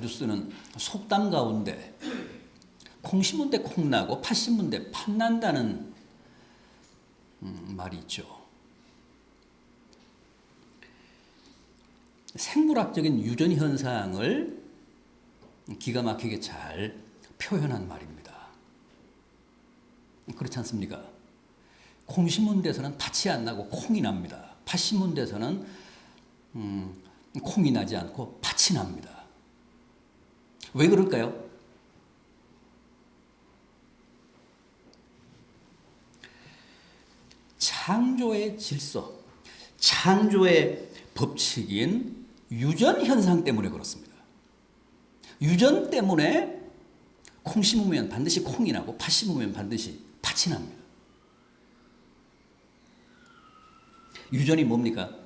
쓰는 속담 가운데 콩 심은 데 콩나고 팥 심은 데 팥난다는 말이 있죠. 생물학적인 유전 현상을 기가 막히게 잘 표현한 말입니다. 그렇지 않습니까? 콩 심은 데서는 팥이 안 나고 콩이 납니다. 팥 심은 데서는 콩이 나지 않고 팥이 납니다. 왜 그럴까요? 창조의 질서, 창조의 법칙인 유전 현상 때문에 그렇습니다. 유전 때문에 콩 심으면 반드시 콩이 나고 팥 심으면 반드시 팥이 납니다. 유전이 뭡니까?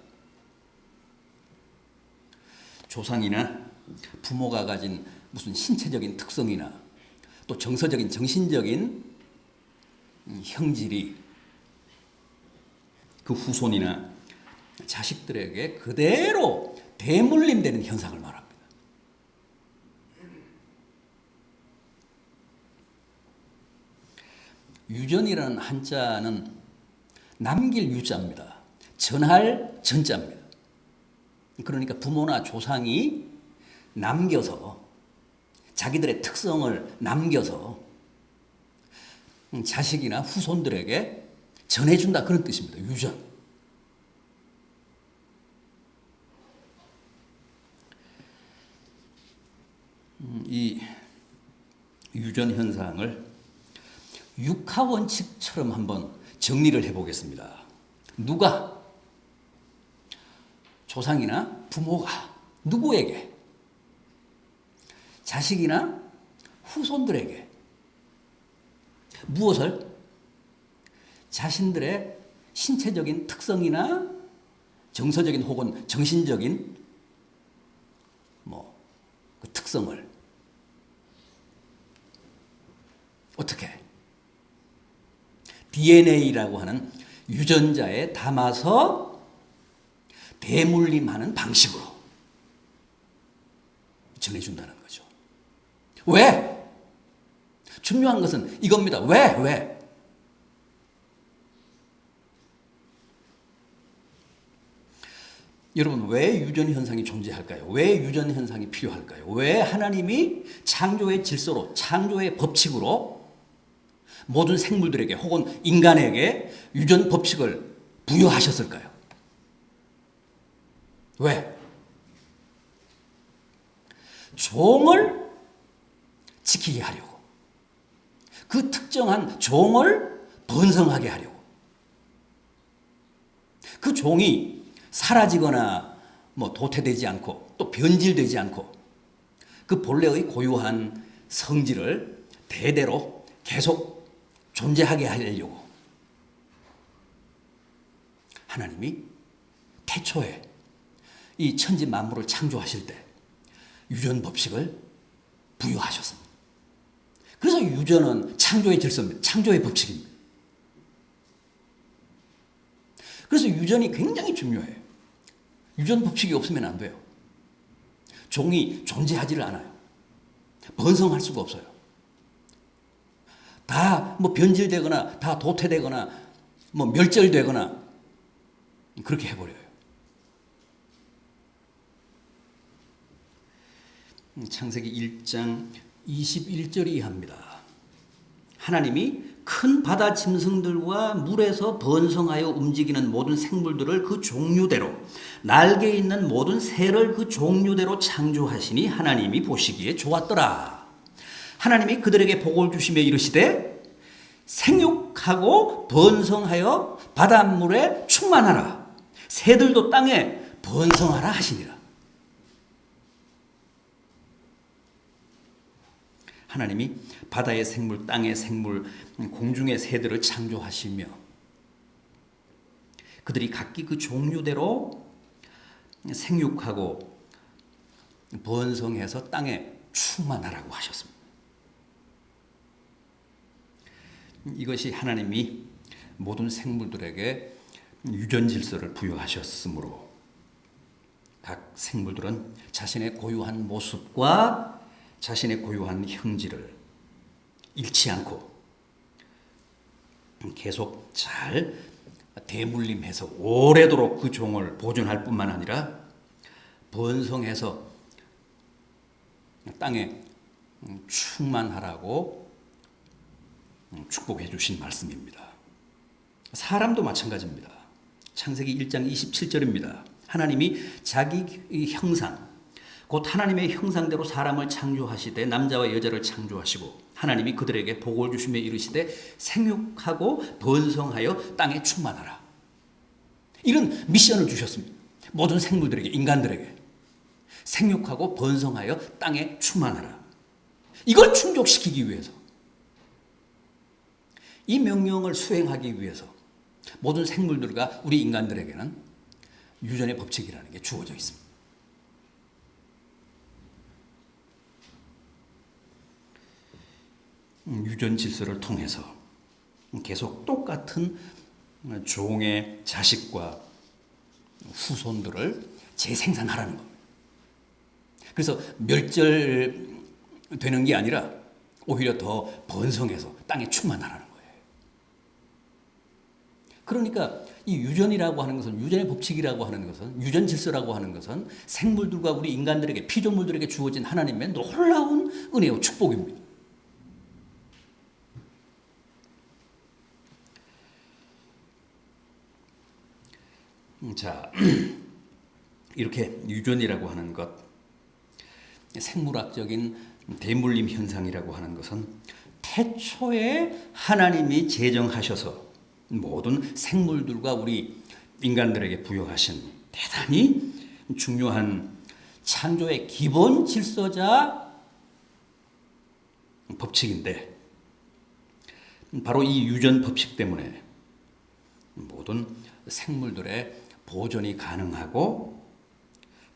조상이나 부모가 가진 무슨 신체적인 특성이나 또 정서적인 정신적인 형질이 그 후손이나 자식들에게 그대로 대물림되는 현상을 말합니다. 유전이라는 한자는 남길 유자입니다. 전할 전자입니다. 그러니까 부모나 조상이 남겨서 자기들의 특성을 남겨서 자식이나 후손들에게 전해준다 그런 뜻입니다. 유전. 이 유전 현상을 육하원칙처럼 한번 정리를 해보겠습니다. 누가 조상이나 부모가 누구에게 자식이나 후손들에게 무엇을 자신들의 신체적인 특성이나 정서적인 혹은 정신적인 그 특성을 어떻게 DNA라고 하는 유전자에 담아서 대물림하는 방식으로 전해준다는 거죠. 왜? 중요한 것은 이겁니다. 왜? 여러분, 왜 유전 현상이 존재할까요? 왜 유전 현상이 필요할까요? 왜 하나님이 창조의 질서로, 창조의 법칙으로 모든 생물들에게 혹은 인간에게 유전 법칙을 부여하셨을까요? 왜? 종을 지키게 하려고. 그 특정한 종을 번성하게 하려고. 그 종이 사라지거나 도태되지 않고 또 변질되지 않고 그 본래의 고유한 성질을 대대로 계속 존재하게 하려고 하나님이 태초에 이 천지 만물을 창조하실 때 유전 법칙을 부여하셨습니다. 그래서 유전은 창조의 질서입니다. 창조의 법칙입니다. 그래서 유전이 굉장히 중요해요. 유전 법칙이 없으면 안 돼요. 종이 존재하지를 않아요. 번성할 수가 없어요. 다 변질되거나 다 도태되거나 멸절되거나 그렇게 해버려요. 창세기 1장 21절이 합니다. 하나님이 큰 바다 짐승들과 물에서 번성하여 움직이는 모든 생물들을 그 종류대로 날개 있는 모든 새를 그 종류대로 창조하시니 하나님이 보시기에 좋았더라. 하나님이 그들에게 복을 주시며 이르시되 생육하고 번성하여 바닷물에 충만하라. 새들도 땅에 번성하라 하시니라. 하나님이 바다의 생물, 땅의 생물, 공중의 새들을 창조하시며 그들이 각기 그 종류대로 생육하고 번성해서 땅에 충만하라고 하셨습니다. 이것이 하나님이 모든 생물들에게 유전 질서를 부여하셨으므로 각 생물들은 자신의 고유한 모습과 자신의 고유한 형질을 잃지 않고 계속 잘 대물림해서 오래도록 그 종을 보존할 뿐만 아니라 번성해서 땅에 충만하라고 축복해 주신 말씀입니다. 사람도 마찬가지입니다. 창세기 1장 27절입니다. 하나님이 자기 형상, 곧 하나님의 형상대로 사람을 창조하시되 남자와 여자를 창조하시고 하나님이 그들에게 복을 주시며 이르시되 생육하고 번성하여 땅에 충만하라. 이런 미션을 주셨습니다. 모든 생물들에게, 인간들에게 생육하고 번성하여 땅에 충만하라. 이걸 충족시키기 위해서, 이 명령을 수행하기 위해서 모든 생물들과 우리 인간들에게는 유전의 법칙이라는 게 주어져 있습니다. 유전 질서를 통해서 계속 똑같은 종의 자식과 후손들을 재생산하라는 겁니다. 그래서 멸절되는 게 아니라 오히려 더 번성해서 땅에 충만하라는 거예요. 그러니까 이 유전이라고 하는 것은, 유전의 법칙이라고 하는 것은, 유전 질서라고 하는 것은 생물들과 우리 인간들에게, 피조물들에게 주어진 하나님의 놀라운 은혜와 축복입니다. 자, 이렇게 유전이라고 하는 것, 생물학적인 대물림 현상이라고 하는 것은 태초에 하나님이 제정하셔서 모든 생물들과 우리 인간들에게 부여하신 대단히 중요한 창조의 기본 질서자 법칙인데, 바로 이 유전 법칙 때문에 모든 생물들의 보존이 가능하고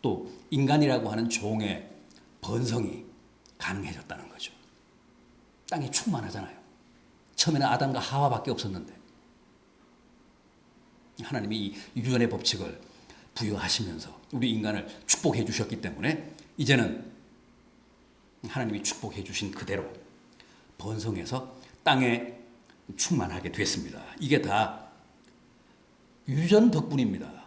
또 인간이라고 하는 종의 번성이 가능해졌다는 거죠. 땅이 충만하잖아요. 처음에는 아담과 하와밖에 없었는데 하나님이 이 유전의 법칙을 부여하시면서 우리 인간을 축복해 주셨기 때문에 이제는 하나님이 축복해 주신 그대로 번성해서 땅에 충만하게 됐습니다. 이게 다 유전 덕분입니다.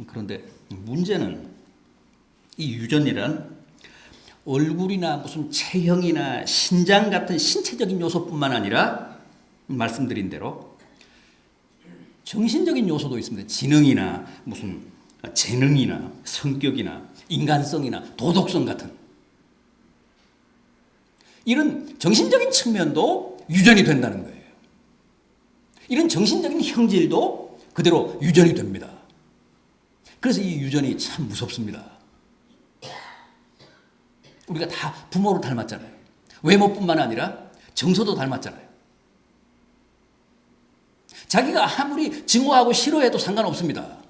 그런데 문제는 이 유전이란 얼굴이나 무슨 체형이나 신장 같은 신체적인 요소뿐만 아니라 말씀드린 대로 정신적인 요소도 있습니다. 지능이나 무슨 재능이나 성격이나 인간성이나 도덕성 같은 이런 정신적인 측면도 유전이 된다는 거예요. 이런 정신적인 형질도 그대로 유전이 됩니다. 그래서 이 유전이 참 무섭습니다. 우리가 다 부모를 닮았잖아요. 외모뿐만 아니라 정서도 닮았잖아요. 자기가 아무리 증오하고 싫어해도 상관없습니다.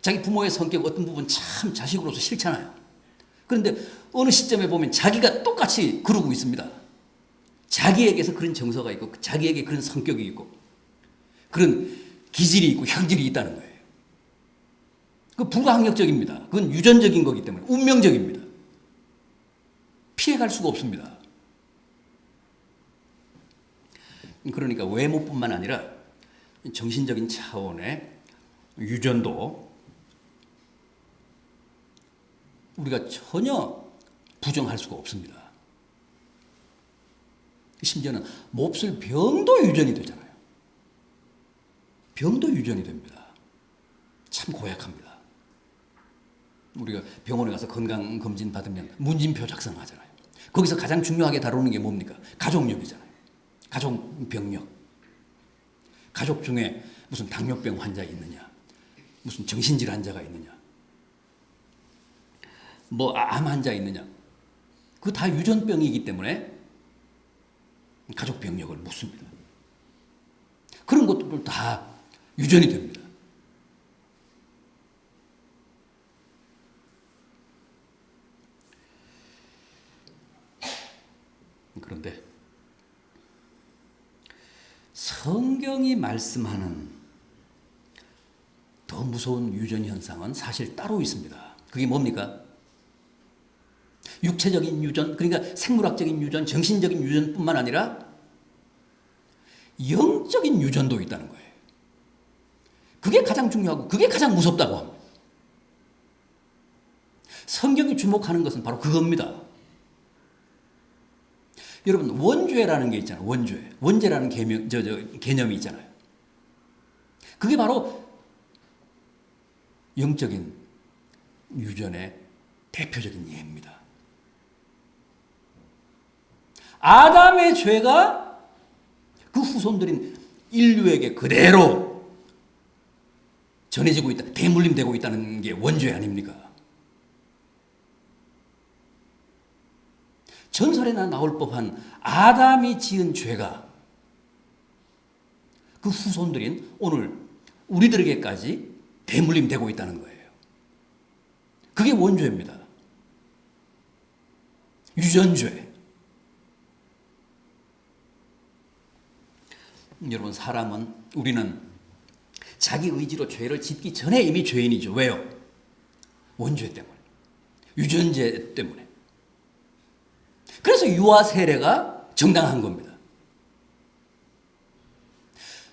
자기 부모의 성격 어떤 부분 참 자식으로서 싫잖아요. 그런데 어느 시점에 보면 자기가 똑같이 그러고 있습니다. 자기에게서 그런 정서가 있고 자기에게 그런 성격이 있고 그런 기질이 있고 형질이 있다는 거예요. 그 불가항력적입니다. 그건 유전적인 거기 때문에 운명적입니다. 피해갈 수가 없습니다. 그러니까 외모뿐만 아니라 정신적인 차원의 유전도 우리가 전혀 부정할 수가 없습니다. 심지어는 몹쓸 병도 유전이 되잖아요. 병도 유전이 됩니다. 참 고약합니다. 우리가 병원에 가서 건강검진 받으면 문진표 작성하잖아요. 거기서 가장 중요하게 다루는 게 뭡니까? 가족력이잖아요. 가족병력. 가족 중에 무슨 당뇨병 환자 있느냐, 무슨 정신질 환자가 있느냐, 뭐 암 환자 있느냐. 그거 다 유전병이기 때문에 가족병력을 묻습니다. 그런 것들 다 유전이 됩니다. 그런데 성경이 말씀하는 더 무서운 유전 현상은 사실 따로 있습니다. 그게 뭡니까? 육체적인 유전, 그러니까 생물학적인 유전, 정신적인 유전뿐만 아니라 영적인 유전도 있다는 거예요. 그게 가장 중요하고 그게 가장 무섭다고 합니다. 성경이 주목하는 것은 바로 그겁니다. 여러분, 원죄라는 게 있잖아요. 원죄. 원죄라는 개념이 있잖아요. 그게 바로 영적인 유전의 대표적인 예입니다. 아담의 죄가 그 후손들인 인류에게 그대로 전해지고 있다, 대물림되고 있다는 게 원죄 아닙니까? 전설에나 나올 법한 아담이 지은 죄가 그 후손들인 오늘 우리들에게까지 대물림되고 있다는 거예요. 그게 원죄입니다. 유전죄. 여러분, 우리는 자기 의지로 죄를 짓기 전에 이미 죄인이죠. 왜요? 원죄 때문에. 유전죄 때문에. 그래서 유아 세례가 정당한 겁니다.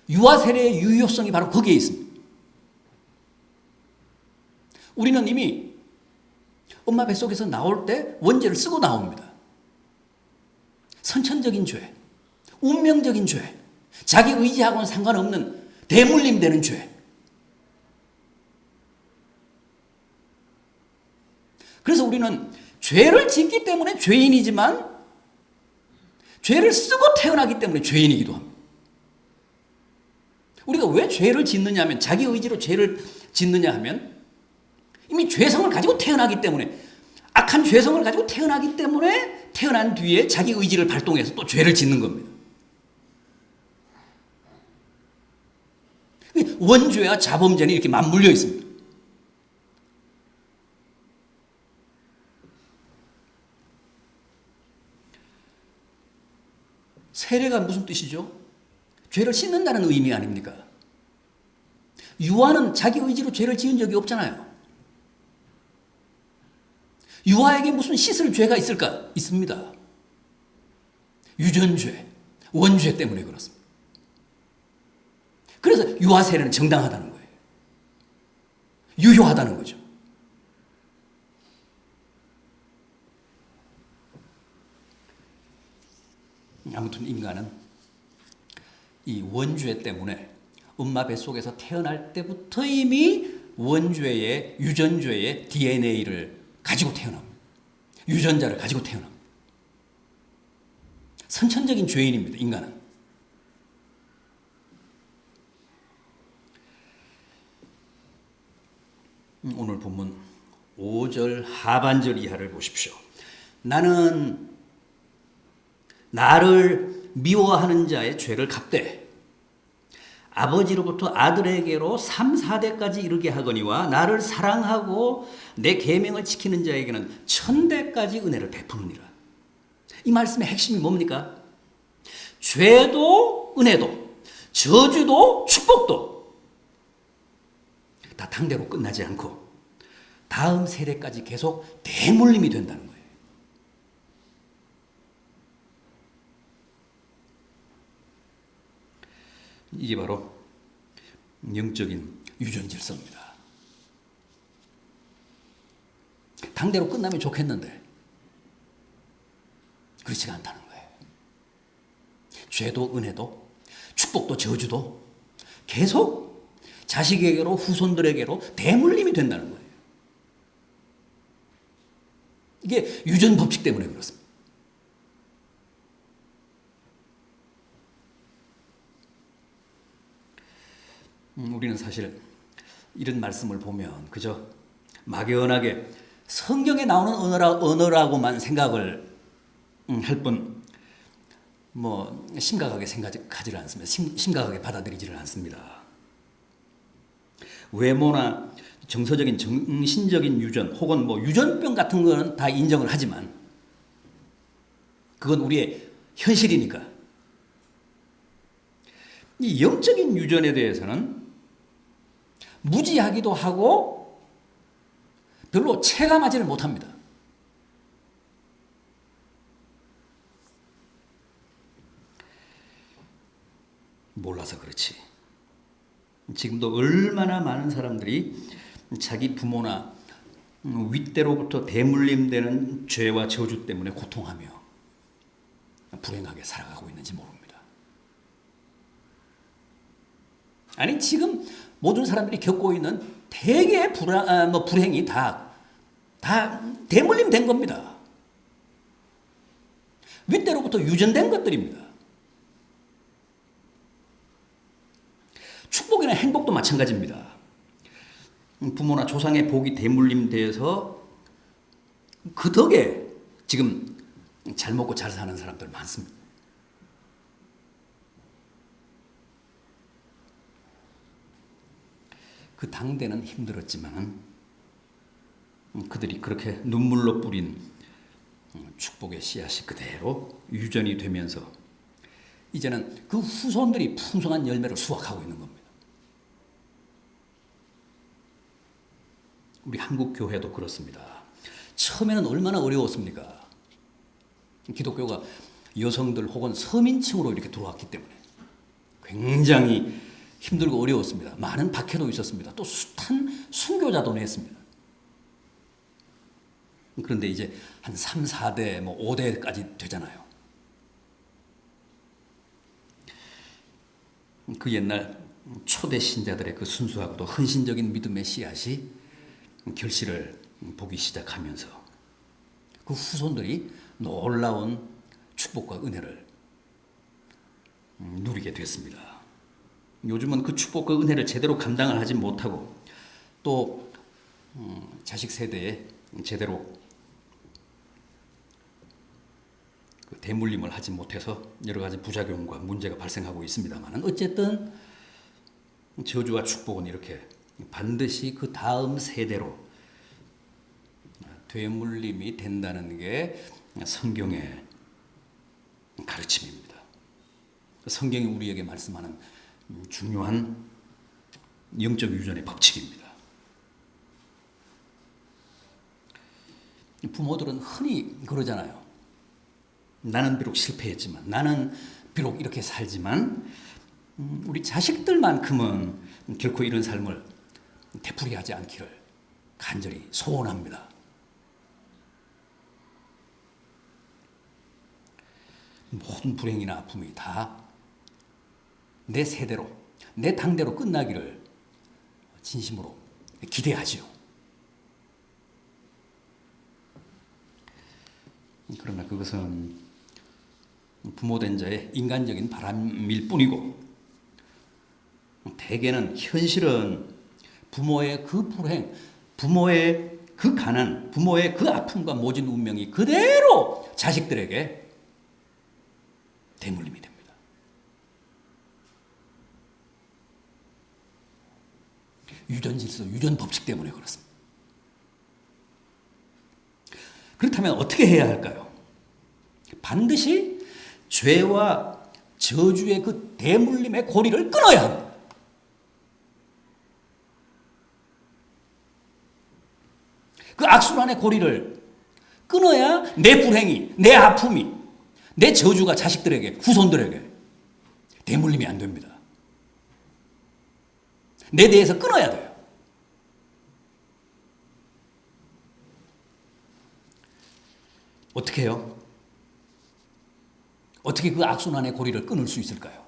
유아 세례의 유효성이 바로 거기에 있습니다. 우리는 이미 엄마 뱃속에서 나올 때 원죄를 쓰고 나옵니다. 선천적인 죄, 운명적인 죄, 자기 의지하고는 상관없는 대물림되는 죄. 그래서 우리는 죄를 짓기 때문에 죄인이지만 죄를 쓰고 태어나기 때문에 죄인이기도 합니다. 우리가 왜 죄를 짓느냐 하면, 자기 의지로 죄를 짓느냐 하면 이미 죄성을 가지고 태어나기 때문에, 악한 죄성을 가지고 태어나기 때문에 태어난 뒤에 자기 의지를 발동해서 또 죄를 짓는 겁니다. 원죄와 자범죄는 이렇게 맞물려 있습니다. 세례가 무슨 뜻이죠? 죄를 씻는다는 의미 아닙니까? 유아는 자기 의지로 죄를 지은 적이 없잖아요. 유아에게 무슨 씻을 죄가 있을까? 있습니다. 유전죄, 원죄 때문에 그렇습니다. 그래서 유아 세례는 정당하다는 거예요. 유효하다는 거죠. 아무튼 인간은 이 원죄 때문에 엄마 뱃속에서 태어날 때부터 이미 원죄의, 유전죄의 DNA를 가지고 태어납니다. 유전자를 가지고 태어납니다. 선천적인 죄인입니다, 인간은. 오늘 본문 5절 하반절 이하를 보십시오. 나는 나를 미워하는 자의 죄를 갚되 아버지로부터 아들에게로 3, 4대까지 이르게 하거니와 나를 사랑하고 내 계명을 지키는 자에게는 1000대까지 은혜를 베푸느니라. 이 말씀의 핵심이 뭡니까? 죄도 은혜도 저주도 축복도 다 당대로 끝나지 않고 다음 세대까지 계속 대물림이 된다는 거예요. 이게 바로 영적인 유전 질서입니다. 당대로 끝나면 좋겠는데 그렇지가 않다는 거예요. 죄도 은혜도 축복도 저주도 계속 자식에게로 후손들에게로 대물림이 된다는 거예요. 이게 유전 법칙 때문에 그렇습니다. 우리는 사실 이런 말씀을 보면 그저 막연하게 성경에 나오는 언어라고만 생각을 할 뿐, 심각하게 생각하지를 않습니다. 심각하게 받아들이지를 않습니다. 외모나 정서적인 정신적인 유전 혹은 유전병 같은 거는 다 인정을 하지만 그건 우리의 현실이니까 이 영적인 유전에 대해서는 무지하기도 하고 별로 체감하지를 못합니다. 몰라서 그렇지. 지금도 얼마나 많은 사람들이 자기 부모나 윗대로부터 대물림되는 죄와 저주 때문에 고통하며 불행하게 살아가고 있는지 모릅니다. 아니 지금 모든 사람들이 겪고 있는 대개의 불행이 다 대물림 된 겁니다. 윗대로부터 유전된 것들입니다. 축복이나 행복도 마찬가지입니다. 부모나 조상의 복이 대물림돼서 그 덕에 지금 잘 먹고 잘 사는 사람들 많습니다. 그 당대는 힘들었지만 그들이 그렇게 눈물로 뿌린 축복의 씨앗이 그대로 유전이 되면서 이제는 그 후손들이 풍성한 열매를 수확하고 있는 겁니다. 우리 한국 교회도 그렇습니다. 처음에는 얼마나 어려웠습니까? 기독교가 여성들 혹은 서민층으로 이렇게 들어왔기 때문에 굉장히 힘들고 어려웠습니다. 많은 박해도 있었습니다. 또 숱한 순교자도 냈습니다. 그런데 이제 한 3, 4대, 5대까지 되잖아요. 그 옛날 초대 신자들의 그 순수하고도 헌신적인 믿음의 씨앗이 결실을 보기 시작하면서 그 후손들이 놀라운 축복과 은혜를 누리게 됐습니다. 요즘은 그 축복과 은혜를 제대로 감당을 하지 못하고 또 자식 세대에 제대로 그 대물림을 하지 못해서 여러 가지 부작용과 문제가 발생하고 있습니다만 어쨌든 저주와 축복은 이렇게 반드시 그 다음 세대로 되물림이 된다는 게 성경의 가르침입니다. 성경이 우리에게 말씀하는 중요한 영적 유전의 법칙입니다. 부모들은 흔히 그러잖아요. 나는 비록 실패했지만, 나는 비록 이렇게 살지만 우리 자식들만큼은 결코 이런 삶을 되풀이하지 않기를 간절히 소원합니다. 모든 불행이나 아픔이 다 내 세대로, 내 당대로 끝나기를 진심으로 기대하지요. 그러나 그것은 부모된 자의 인간적인 바람일 뿐이고 대개는 현실은 부모의 그 불행, 부모의 그 가난, 부모의 그 아픔과 모진 운명이 그대로 자식들에게 대물림이 됩니다. 유전질서, 유전법칙 때문에 그렇습니다. 그렇다면 어떻게 해야 할까요? 반드시 죄와 저주의 그 대물림의 고리를 끊어야 합니다. 그 악순환의 고리를 끊어야 내 불행이, 내 아픔이, 내 저주가 자식들에게, 후손들에게 대물림이 안 됩니다. 내 대에서 끊어야 돼요. 어떻게 해요? 어떻게 그 악순환의 고리를 끊을 수 있을까요?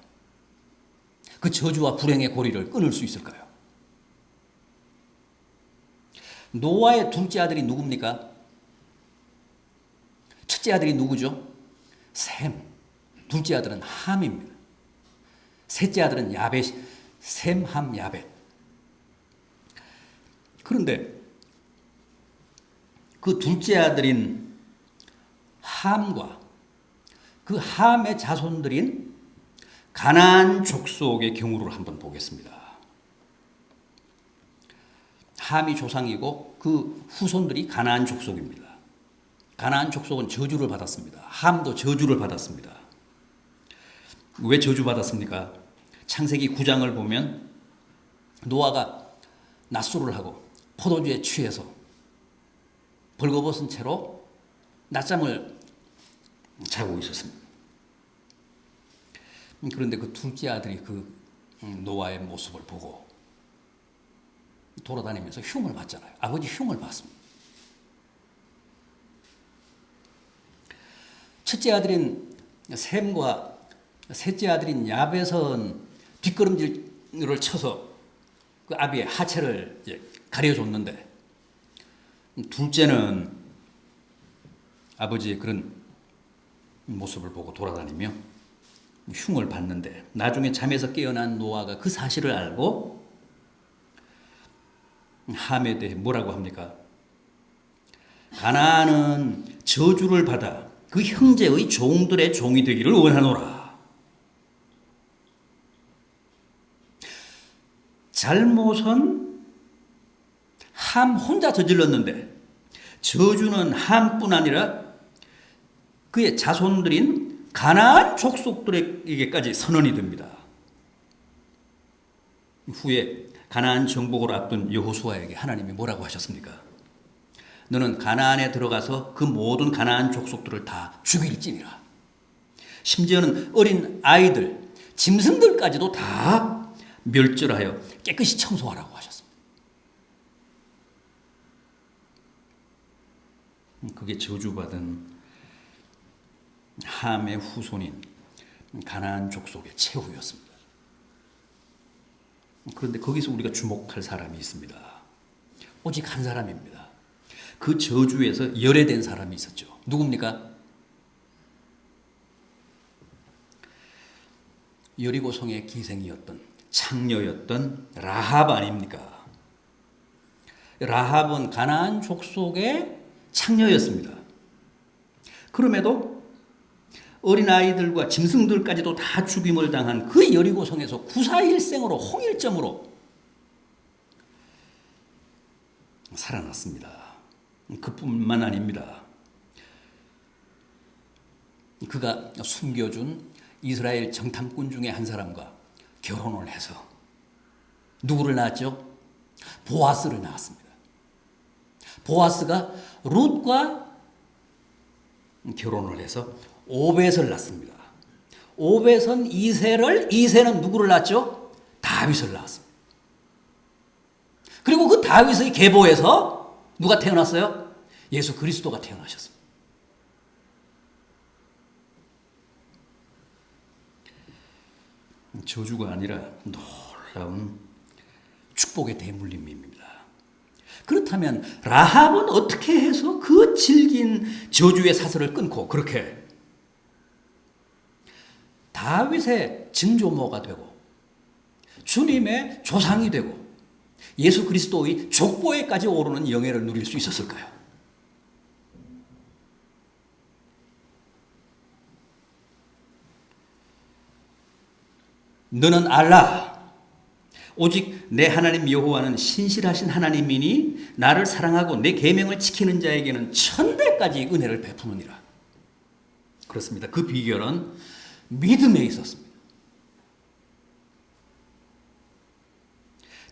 그 저주와 불행의 고리를 끊을 수 있을까요? 노아의 둘째 아들이 누굽니까? 첫째 아들이 누구죠? 셈. 둘째 아들은 함입니다. 셋째 아들은 야벳, 셈, 함, 야벳. 그런데 그 둘째 아들인 함과 그 함의 자손들인 가나안 족속의 경우를 한번 보겠습니다. 함이 조상이고 그 후손들이 가나안 족속입니다. 가나안 족속은 저주를 받았습니다. 함도 저주를 받았습니다. 왜 저주받았습니까? 창세기 9장을 보면 노아가 낮술을 하고 포도주에 취해서 벌거벗은 채로 낮잠을 자고 있었습니다. 그런데 그 둘째 아들이 그 노아의 모습을 보고 돌아다니면서 흉을 봤잖아요. 아버지 흉을 봤습니다. 첫째 아들인 셈과 셋째 아들인 야벳은 뒷걸음질을 쳐서 그 아비의 하체를 가려줬는데, 둘째는 아버지의 그런 모습을 보고 돌아다니며 흉을 봤는데, 나중에 잠에서 깨어난 노아가 그 사실을 알고 함에 대해 뭐라고 합니까? 가나안은 저주를 받아 그 형제의 종들의 종이 되기를 원하노라. 잘못은 함 혼자 저질렀는데 저주는 함뿐 아니라 그의 자손들인 가나안 족속들에게까지 선언이 됩니다. 후에 가나안 정복을 앞둔 여호수아에게 하나님이 뭐라고 하셨습니까? 너는 가나안에 들어가서 그 모든 가나안 족속들을 다 죽일지니라. 심지어는 어린 아이들, 짐승들까지도 다 멸절하여 깨끗이 청소하라고 하셨습니다. 그게 저주받은 함의 후손인 가나안 족속의 최후였습니다. 그런데 거기서 우리가 주목할 사람이 있습니다. 오직 한 사람입니다. 그 저주에서 열애된 사람이 있었죠. 누굽니까? 여리고성의 기생이었던, 창녀였던 라합 아닙니까? 라합은 가나안 족속의 창녀였습니다. 그럼에도 어린아이들과 짐승들까지도 다 죽임을 당한 그 여리고성에서 구사일생으로 홍일점으로 살아났습니다. 그뿐만 아닙니다. 그가 숨겨준 이스라엘 정탐꾼 중에 한 사람과 결혼을 해서 누구를 낳았죠? 보아스를 낳았습니다. 보아스가 룻과 결혼을 해서 오벳을 낳습니다. 오벳은 이새는 누구를 낳았죠? 다윗을 낳았습니다. 그리고 그 다윗의 계보에서 누가 태어났어요? 예수 그리스도가 태어나셨습니다. 저주가 아니라 놀라운 축복의 대물림입니다. 그렇다면 라합은 어떻게 해서 그 질긴 저주의 사슬을 끊고 그렇게 다윗의 증조모가 되고 주님의 조상이 되고 예수 그리스도의 족보에까지 오르는 영예를 누릴 수 있었을까요? 너는 알라. 오직 내 하나님 여호와는 신실하신 하나님이니 나를 사랑하고 내 계명을 지키는 자에게는 천대까지 은혜를 베푸느니라. 그렇습니다. 그 비결은 믿음에 있었습니다.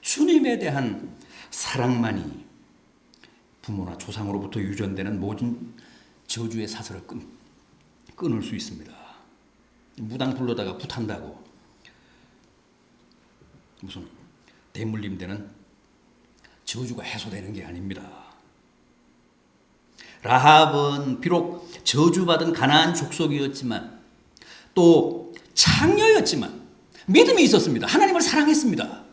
주님에 대한 사랑만이 부모나 조상으로부터 유전되는 모든 저주의 사슬을 끊을 수 있습니다. 무당 불러다가 붓한다고 무슨 대물림되는 저주가 해소되는 게 아닙니다. 라합은 비록 저주받은 가나안 족속이었지만 또 창녀였지만 믿음이 있었습니다. 하나님을 사랑했습니다.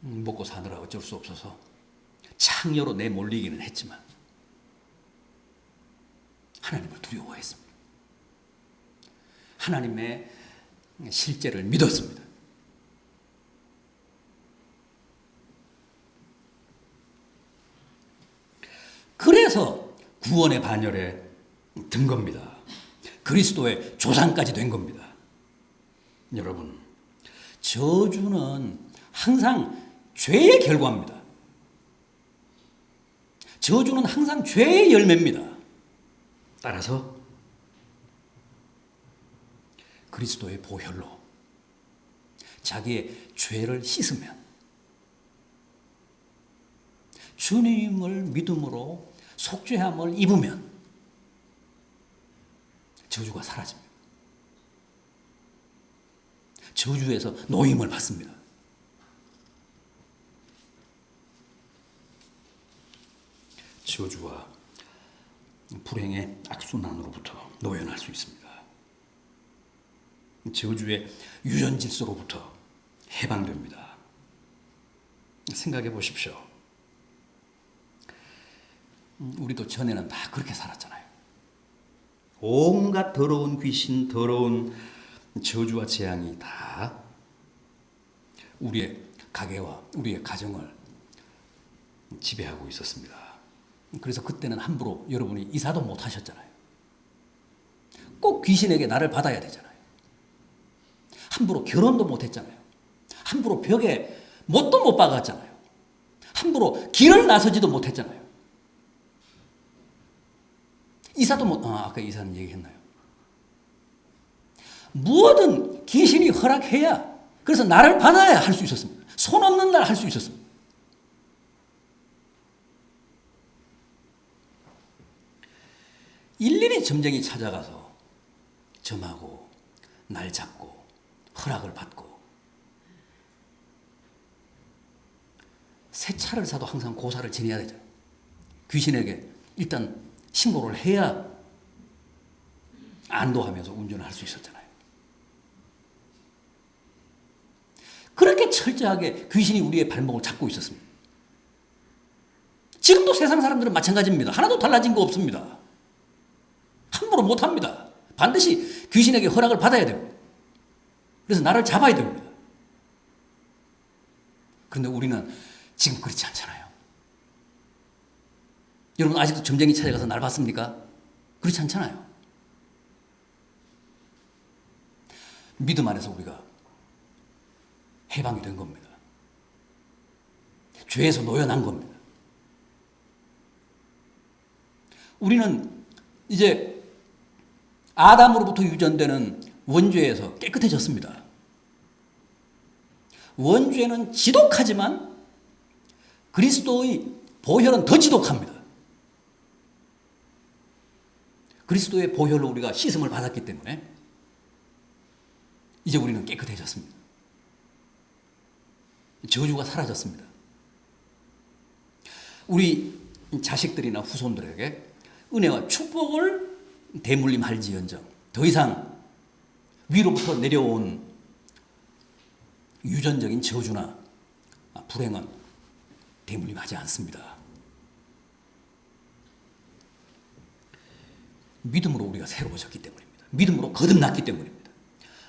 먹고 사느라 어쩔 수 없어서 창녀로 내몰리기는 했지만 하나님을 두려워했습니다. 하나님의 실제를 믿었습니다. 그래서 구원의 반열에 든 겁니다. 그리스도의 조상까지 된 겁니다. 여러분, 저주는 항상 죄의 결과입니다. 저주는 항상 죄의 열매입니다. 따라서 그리스도의 보혈로 자기의 죄를 씻으면, 주님을 믿음으로 속죄함을 입으면 저주가 사라집니다. 저주에서 노임을 받습니다. 저주와 불행의 악순환으로부터 노연할 수 있습니다. 저주의 유전질서로부터 해방됩니다. 생각해 보십시오. 우리도 전에는 다 그렇게 살았잖아요. 온갖 더러운 귀신, 더러운 저주와 재앙이 다 우리의 가게와 우리의 가정을 지배하고 있었습니다. 그래서 그때는 함부로 여러분이 이사도 못 하셨잖아요. 꼭 귀신에게 나를 받아야 되잖아요. 함부로 결혼도 못 했잖아요. 함부로 벽에 못도 못 박았잖아요. 함부로 길을 나서지도 못했잖아요. 이사도 못, 아까 이사는 얘기했나요? 무엇든 귀신이 허락해야, 그래서 나를 받아야 할 수 있었습니다. 손 없는 날 할 수 있었습니다. 일일이 점쟁이 찾아가서 점하고 날 잡고 허락을 받고, 새 차를 사도 항상 고사를 지내야 되죠. 귀신에게 일단 신고를 해야 안도하면서 운전을 할 수 있었잖아요. 그렇게 철저하게 귀신이 우리의 발목을 잡고 있었습니다. 지금도 세상 사람들은 마찬가지입니다. 하나도 달라진 거 없습니다. 함부로 못합니다. 반드시 귀신에게 허락을 받아야 됩니다. 그래서 나를 잡아야 됩니다. 그런데 우리는 지금 그렇지 않잖아요. 여러분 아직도 점쟁이 찾아가서 날 봤습니까? 그렇지 않잖아요. 믿음 안에서 우리가 해방이 된 겁니다. 죄에서 노연한 겁니다. 우리는 이제 아담으로부터 유전되는 원죄에서 깨끗해졌습니다. 원죄는 지독하지만 그리스도의 보혈은 더 지독합니다. 그리스도의 보혈로 우리가 씻음을 받았기 때문에 이제 우리는 깨끗해졌습니다. 저주가 사라졌습니다. 우리 자식들이나 후손들에게 은혜와 축복을 대물림할지언정 더 이상 위로부터 내려온 유전적인 저주나 불행은 대물림하지 않습니다. 믿음으로 우리가 새로워졌기 때문입니다. 믿음으로 거듭났기 때문입니다.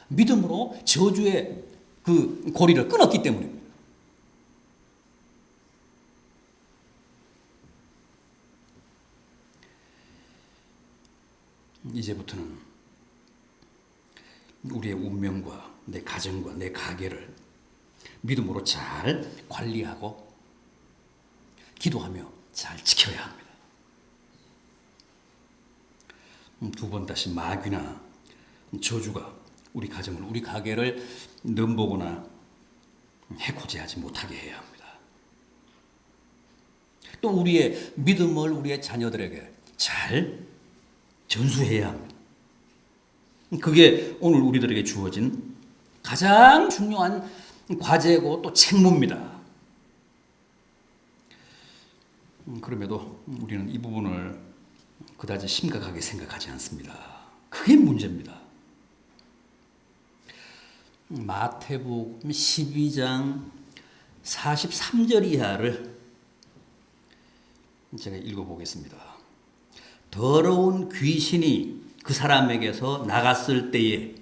믿음으로 저주의 그 고리를 끊었기 때문입니다. 이제부터는 우리의 운명과 내 가정과 내 가게를 믿음으로 잘 관리하고 기도하며 잘 지켜야 합니다. 두 번 다시 마귀나 저주가 우리 가정을, 우리 가게를 넘보거나 해코지하지 못하게 해야 합니다. 또 우리의 믿음을 우리의 자녀들에게 잘 전수해야 합니다. 그게 오늘 우리들에게 주어진 가장 중요한 과제고 또 책무입니다. 그럼에도 우리는 이 부분을 그다지 심각하게 생각하지 않습니다. 그게 문제입니다. 마태복음 12장 43절 이하를 제가 읽어보겠습니다. 더러운 귀신이 그 사람에게서 나갔을 때에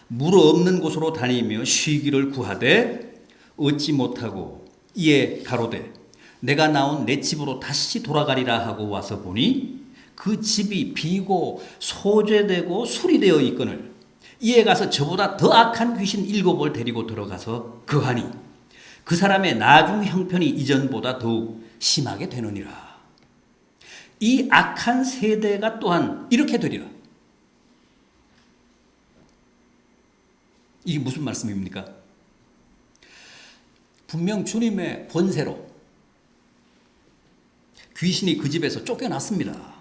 물 없는 곳으로 다니며 쉬기를 구하되 얻지 못하고 이에 가로되 내가 나온 내 집으로 다시 돌아가리라 하고 와서 보니 그 집이 비고 소재되고 수리되어 있거늘 이에 가서 저보다 더 악한 귀신 7을 데리고 들어가서 거하니 그 사람의 나중 형편이 이전보다 더욱 심하게 되느니라. 이 악한 세대가 또한 이렇게 되리라. 이게 무슨 말씀입니까? 분명 주님의 권세로 귀신이 그 집에서 쫓겨났습니다.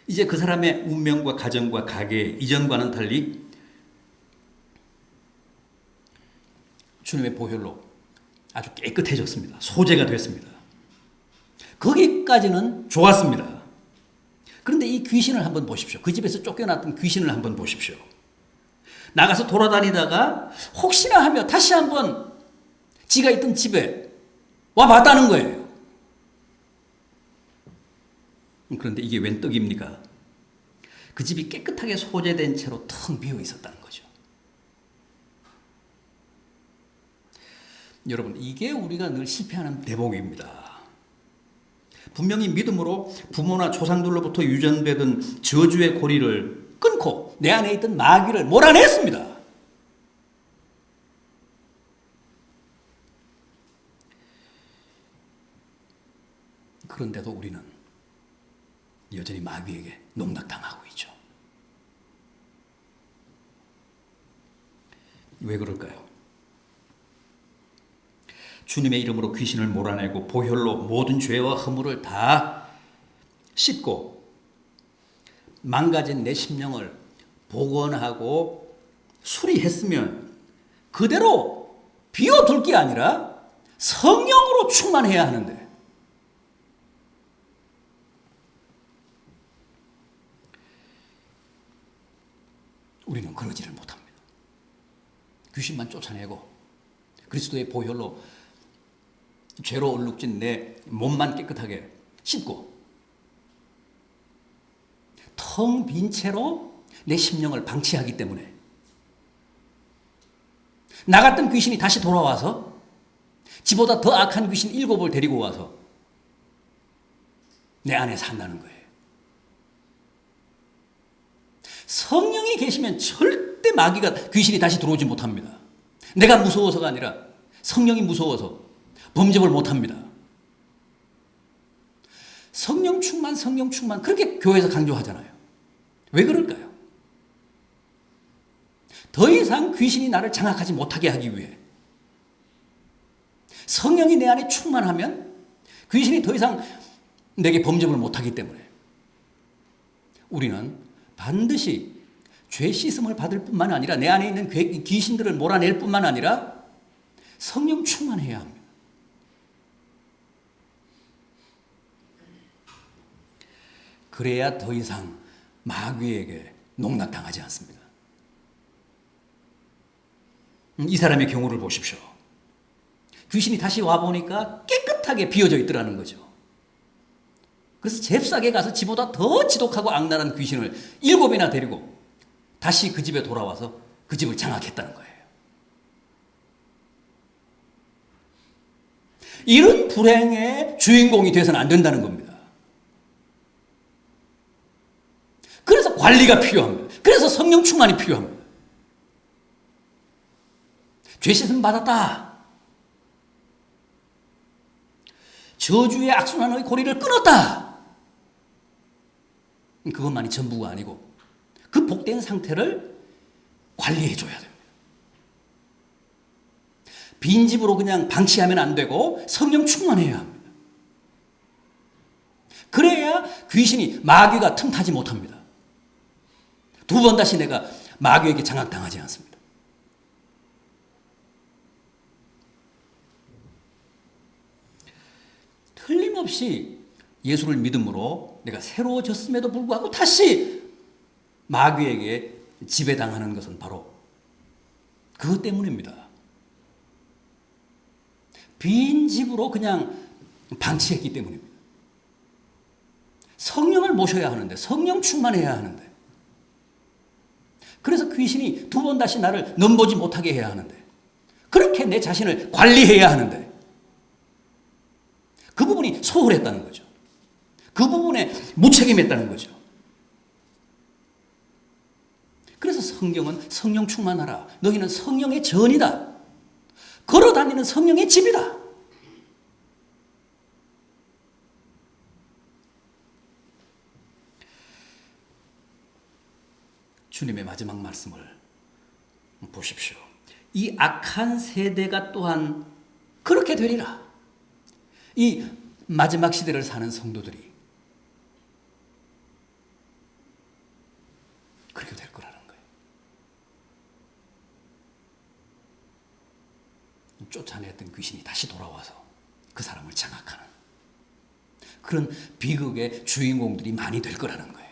이제 그 사람의 운명과 가정과 가게 이전과는 달리 주님의 보혈로 아주 깨끗해졌습니다. 소재가 됐습니다. 거기까지는 좋았습니다. 그런데 이 귀신을 한번 보십시오. 그 집에서 쫓겨났던 귀신을 한번 보십시오. 나가서 돌아다니다가 혹시나 하며 다시 한번 지가 있던 집에 와봤다는 거예요. 그런데 이게 웬 떡입니까? 그 집이 깨끗하게 소재된 채로 텅 비어 있었다는 거죠. 여러분, 이게 우리가 늘 실패하는 대목입니다. 분명히 믿음으로 부모나 조상들로부터 유전되던 저주의 고리를 끊고 내 안에 있던 마귀를 몰아냈습니다. 그런데도 우리는 여전히 마귀에게 농락당하고 있죠. 왜 그럴까요? 주님의 이름으로 귀신을 몰아내고 보혈로 모든 죄와 허물을 다 씻고 망가진 내 심령을 복원하고 수리했으면 그대로 비워둘 게 아니라 성령으로 충만해야 하는데 우리는 그러지를 못합니다. 귀신만 쫓아내고 그리스도의 보혈로 죄로 얼룩진 내 몸만 깨끗하게 씻고 텅 빈 채로 내 심령을 방치하기 때문에 나갔던 귀신이 다시 돌아와서 지보다 더 악한 귀신 7을 데리고 와서 내 안에 산다는 거예요. 성령이 계시면 절대 마귀가 귀신이 다시 들어오지 못합니다. 내가 무서워서가 아니라 성령이 무서워서 범접을 못합니다. 성령 충만 그렇게 교회에서 강조하잖아요. 왜 그럴까요? 더 이상 귀신이 나를 장악하지 못하게 하기 위해 성령이 내 안에 충만하면 귀신이 더 이상 내게 범접을 못하기 때문에 우리는 반드시 죄 씻음을 받을 뿐만 아니라 내 안에 있는 귀신들을 몰아낼 뿐만 아니라 성령 충만해야 합니다. 그래야 더 이상 마귀에게 농락당하지 않습니다. 이 사람의 경우를 보십시오. 귀신이 다시 와보니까 깨끗하게 비어져 있더라는 거죠. 그래서 잽싸게 가서 지보다 더 지독하고 악랄한 귀신을 7이나 데리고 다시 그 집에 돌아와서 그 집을 장악했다는 거예요. 이런 불행의 주인공이 돼서는 안 된다는 겁니다. 그래서 관리가 필요합니다. 그래서 성령 충만이 필요합니다. 죄 씻음 받았다. 저주의 악순환의 고리를 끊었다. 그것만이 전부가 아니고 그 복된 상태를 관리해줘야 됩니다. 빈집으로 그냥 방치하면 안 되고 성령 충만해야 합니다. 그래야 귀신이 마귀가 틈타지 못합니다. 2번 다시 내가 마귀에게 장악당하지 않습니다. 틀림없이 예수를 믿음으로 내가 새로워졌음에도 불구하고 다시 마귀에게 지배당하는 것은 바로 그것 때문입니다. 빈 집으로 그냥 방치했기 때문입니다. 성령을 모셔야 하는데, 성령 충만해야 하는데, 그래서 귀신이 2번 다시 나를 넘보지 못하게 해야 하는데, 그렇게 내 자신을 관리해야 하는데, 그 부분이 소홀했다는 거죠. 그 부분에 무책임했다는 거죠. 그래서 성경은 성령 충만하라. 너희는 성령의 전이다. 걸어다니는 성령의 집이다. 주님의 마지막 말씀을 보십시오. 이 악한 세대가 또한 그렇게 되리라. 이 마지막 시대를 사는 성도들이 그렇게 될 거라는 거예요. 쫓아냈던 귀신이 다시 돌아와서 그 사람을 장악하는 그런 비극의 주인공들이 많이 될 거라는 거예요.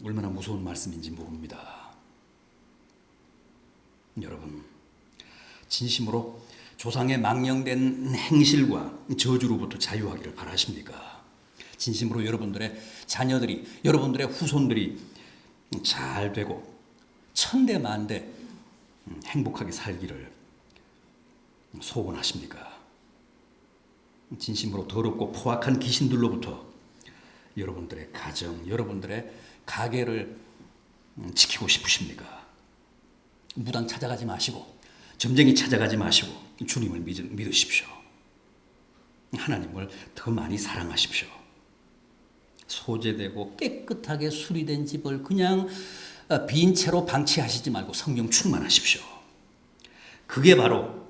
얼마나 무서운 말씀인지 모릅니다. 여러분, 진심으로 조상의 망령된 행실과 저주로부터 자유하기를 바라십니까? 진심으로 여러분들의 자녀들이, 여러분들의 후손들이 잘 되고 천대만대 행복하게 살기를 소원하십니까? 진심으로 더럽고 포악한 귀신들로부터 여러분들의 가정, 여러분들의 가게를 지키고 싶으십니까? 무당 찾아가지 마시고 점쟁이 찾아가지 마시고 주님을 믿으십시오. 하나님을 더 많이 사랑하십시오. 소재되고 깨끗하게 수리된 집을 그냥 빈 채로 방치하시지 말고 성령 충만하십시오. 그게 바로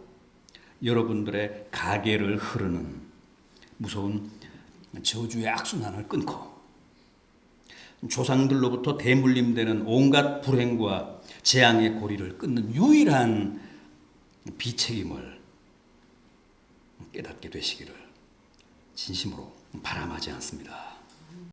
여러분들의 가게를 흐르는 무서운 저주의 악순환을 끊고 조상들로부터 대물림되는 온갖 불행과 재앙의 고리를 끊는 유일한 비책임을 깨닫게 되시기를 진심으로 바람하지 않습니다.